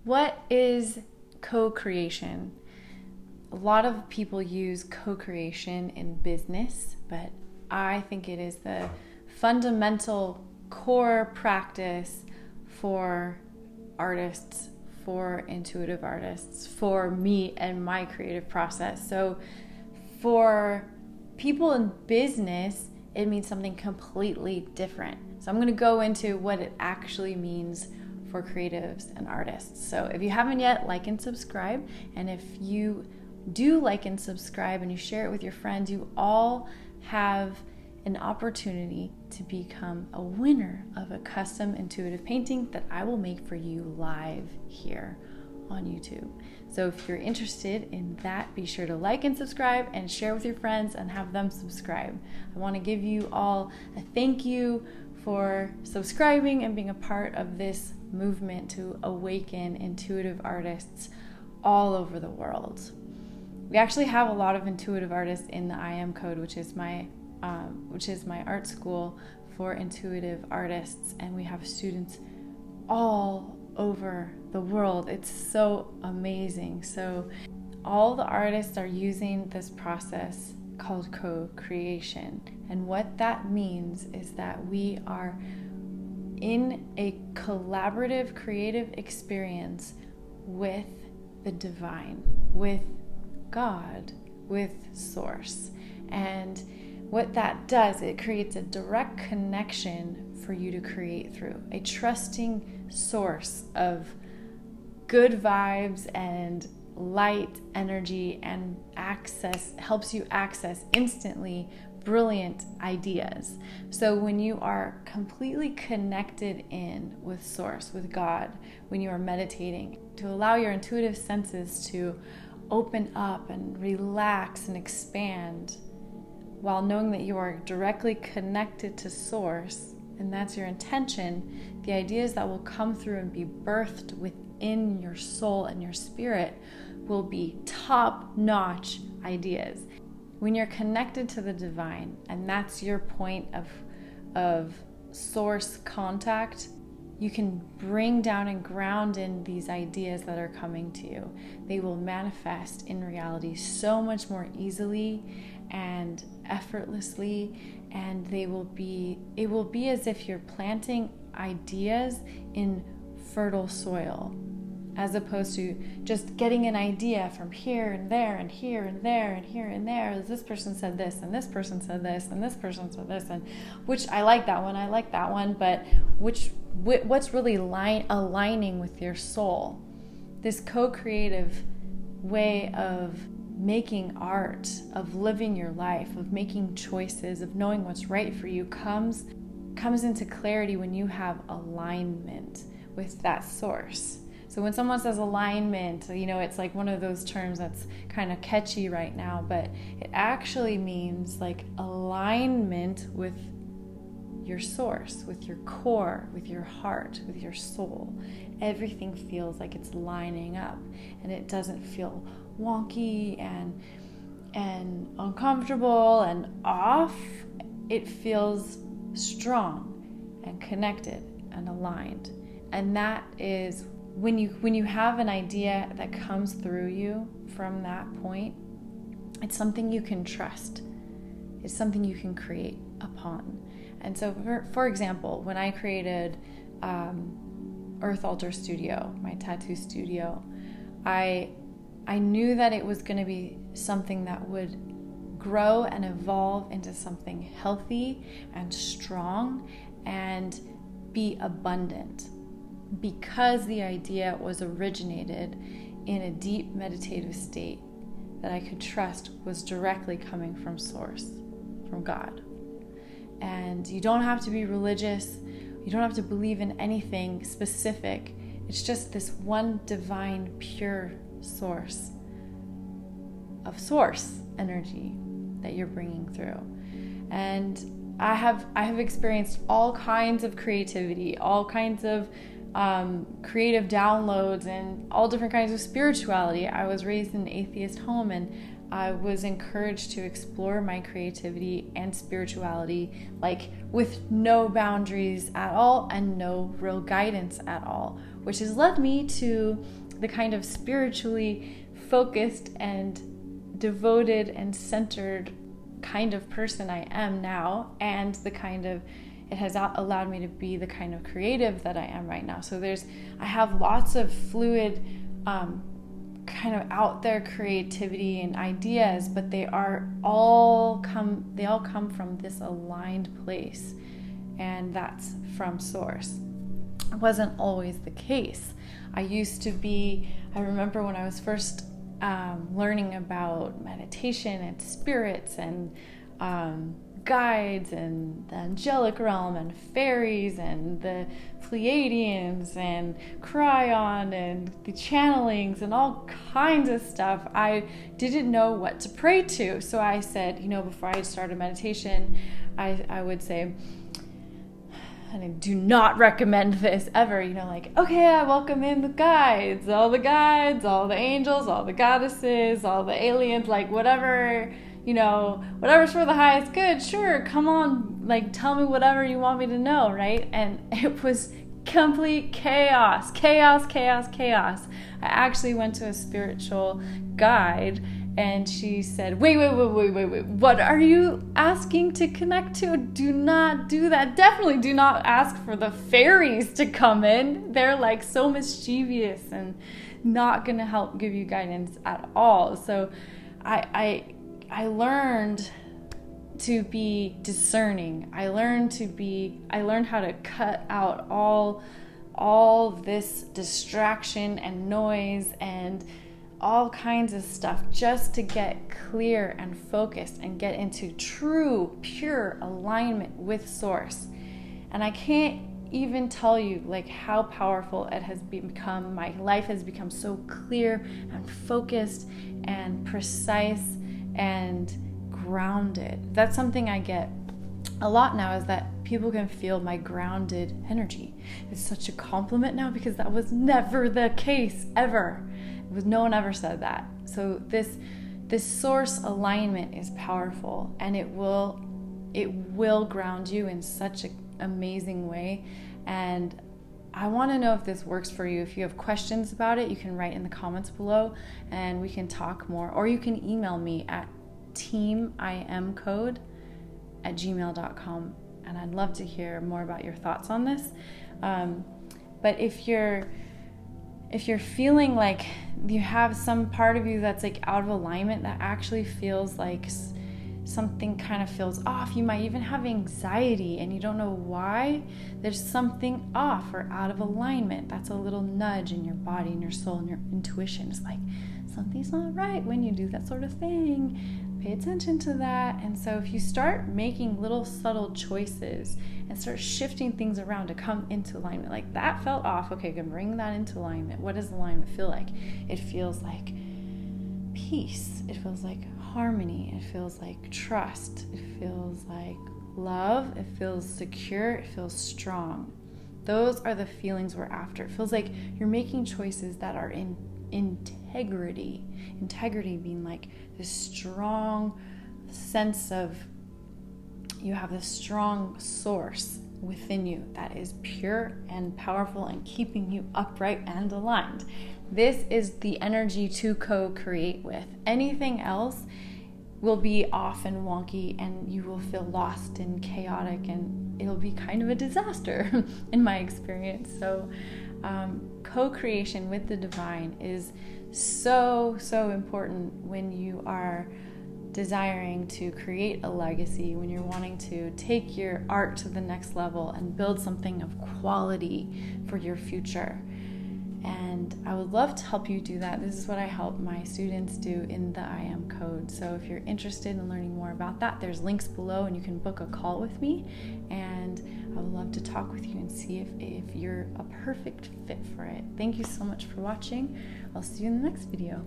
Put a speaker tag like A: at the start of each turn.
A: What is co-creation? A lot of people use co-creation in business, but I think it is the fundamental core practice for artists, for intuitive artists, for me and my creative process. So for people in business, it means something completely different. So I'm going to go into what it actually means for creatives and artists. So if you haven't yet, like and subscribe. And if you do like and subscribe and you share it with your friends, you all have an opportunity to become a winner of a custom intuitive painting that I will make for you live here on YouTube. So if you're interested in that, be sure to like and subscribe and share with your friends and have them subscribe. I want to give you all a thank you for subscribing and being a part of this movement to awaken intuitive artists all over the world. We actually have a lot of intuitive artists in the I Am Code, which is my art school for intuitive artists, and we have students all over the world. It's so amazing. So all the artists are using this process called co-creation, and what that means is that we are in a collaborative creative experience with the divine, with God, with Source. And what that does, it creates a direct connection for you to create through, a trusting source of good vibes and light energy, and helps you access instantly brilliant ideas. So when you are completely connected in with Source, with God, when you are meditating, to allow your intuitive senses to open up and relax and expand, while knowing that you are directly connected to Source, and that's your intention, the ideas that will come through and be birthed within your soul and your spirit will be top-notch ideas. When you're connected to the divine, and that's your point of Source contact, you can bring down and ground in these ideas that are coming to you. They will manifest in reality so much more easily and effortlessly, and it will be as if you're planting ideas in fertile soil, as opposed to just getting an idea from here and there and here and there and here and there. This person said this, and this person said this, and this person said this, and which I like that one, but what's really aligning with your soul? This co-creative way of making art, of living your life, of making choices, of knowing what's right for you comes into clarity when you have alignment with that Source. So when someone says alignment, it's like one of those terms that's kind of catchy right now, but it actually means like alignment with your Source, with your core, with your heart, with your soul. Everything feels like it's lining up, and it doesn't feel wonky and uncomfortable and off. It feels strong and connected and aligned. And that is when you have an idea that comes through you from that point, it's something you can trust. It's something you can create upon. And so for example, when I created Earth Altar Studio, my tattoo studio, I knew that it was going to be something that would grow and evolve into something healthy and strong and be abundant, because the idea was originated in a deep meditative state that I could trust was directly coming from Source, from God. And you don't have to be religious. You don't have to believe in anything specific. It's just this one divine, pure source of Source energy that you're bringing through. And I have experienced all kinds of creativity, all kinds of creative downloads, and all different kinds of spirituality. I was raised in an atheist home, and I was encouraged to explore my creativity and spirituality, like with no boundaries at all and no real guidance at all, which has led me to the kind of spiritually focused and devoted and centered kind of person I am now, and the kind of, it has allowed me to be the kind of creative that I am right now. So I have lots of fluid, kind of out there creativity and ideas, but they all come from this aligned place, and that's from source. It wasn't always the case. I remember when I was first learning about meditation and spirits and guides and the angelic realm and fairies and the Pleiadians and Cryon and the channelings and all kinds of stuff, I didn't know what to pray to. So I said, before I started meditation, I would say, and I do not recommend this ever, okay, I welcome in the guides, all the angels, all the goddesses, all the aliens, like whatever, whatever's for the highest good, sure, come on, like tell me whatever you want me to know, right? And it was complete chaos. I actually went to a spiritual guide, and she said, wait, what are you asking to connect to? Do not do that. Definitely do not ask for the fairies to come in. They're like so mischievous and not going to help give you guidance at all. So I learned to be discerning. I learned how to cut out all this distraction and noise and all kinds of stuff, just to get clear and focused and get into true, pure alignment with source. And I can't even tell you like how powerful it has become. My life has become so clear and focused and precise and grounded. That's something I get a lot now, is that people can feel my grounded energy. It's such a compliment now, because that was never the case ever. No one ever said that. So this source alignment is powerful, and it will ground you in such an amazing way. And I want to know if this works for you. If you have questions about it, you can write in the comments below and we can talk more, or you can email me at teamimcode@gmail.com, and I'd love to hear more about your thoughts on this. But if you're feeling like you have some part of you that's like out of alignment, that actually feels like something kind of feels off, you might even have anxiety and you don't know why, there's something off or out of alignment. That's a little nudge in your body and your soul and your intuition. It's like something's not right when you do that sort of thing. Pay attention to that. And so if you start making little subtle choices and start shifting things around to come into alignment, like that felt off, okay, good, bring that into alignment. What does alignment feel like? It feels like peace. It feels like harmony. It feels like trust. It feels like love. It feels secure. It feels strong. Those are the feelings we're after. It feels like you're making choices that are in integrity. Integrity being like this strong sense of, you have this strong source within you that is pure and powerful and keeping you upright and aligned. This is the energy to co-create with. Anything else will be off and wonky, and you will feel lost and chaotic, and it'll be kind of a disaster in my experience. So co-creation with the divine is so important when you are desiring to create a legacy, when you're wanting to take your art to the next level and build something of quality for your future. And I would love to help you do that. This is what I help my students do in the I Am Code. So if you're interested in learning more about that, there's links below and you can book a call with me. And I would love to talk with you and see if you're a perfect fit for it. Thank you so much for watching. I'll see you in the next video.